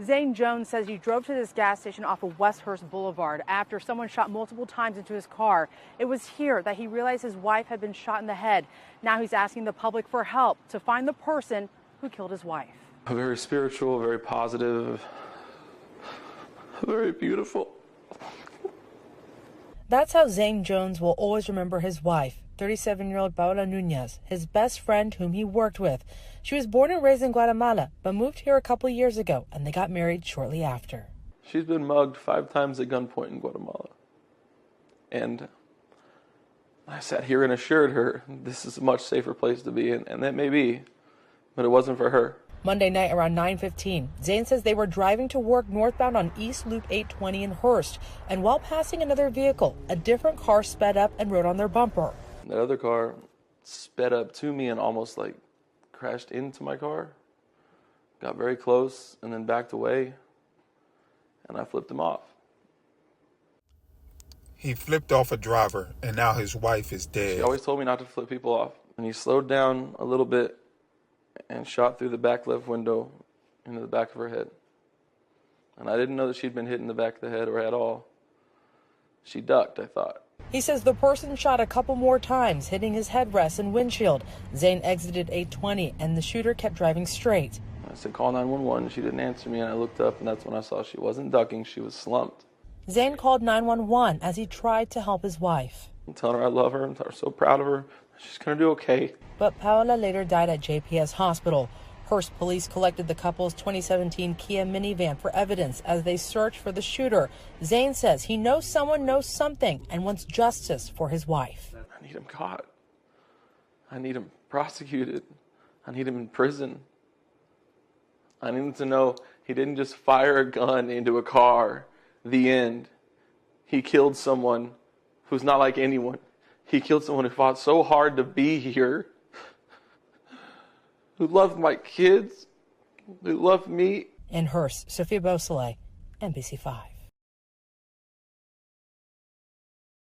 Zane Jones says he drove to this gas station off of Westhurst Boulevard after someone shot multiple times into his car. It was here that he realized his wife had been shot in the head. Now he's asking the public for help to find the person who killed his wife. Very spiritual, very positive, very beautiful. That's how Zane Jones will always remember his wife, 37-year-old Paola Nunez, his best friend whom he worked with. She was born and raised in Guatemala, but moved here a couple years ago, and they got married shortly after. She's been mugged 5 times at gunpoint in Guatemala. And I sat here and assured her this is a much safer place to be in, and that may be, but it wasn't for her. Monday night around 9:15, Zane says they were driving to work northbound on East Loop 820 in Hearst, and while passing another vehicle, a different car sped up and rode on their bumper. That other car sped up to me and almost crashed into my car, got very close, and then backed away, and I flipped him off. He flipped off a driver, and now his wife is dead. She always told me not to flip people off, and he slowed down a little bit and shot through the back left window into the back of her head. And I didn't know that she'd been hit in the back of the head or at all. She ducked, I thought. He says the person shot a couple more times, hitting his headrest and windshield. Zane exited 820, and the shooter kept driving straight. I said, call 911. She didn't answer me, and I looked up, and that's when I saw she wasn't ducking. She was slumped. Zane called 911 as he tried to help his wife. I'm telling her I love her. I'm so proud of her. She's going to do okay. But Paola later died at JPS Hospital. Hearst police collected the couple's 2017 Kia minivan for evidence as they searched for the shooter. Zane says he knows someone knows something and wants justice for his wife. I need him caught. I need him prosecuted. I need him in prison. I need him to know he didn't just fire a gun into a car. The end. He killed someone who's not like anyone. He killed someone who fought so hard to be here, who loved my kids, who loved me. In Hearst, Sophia Beausoleil, NBC5.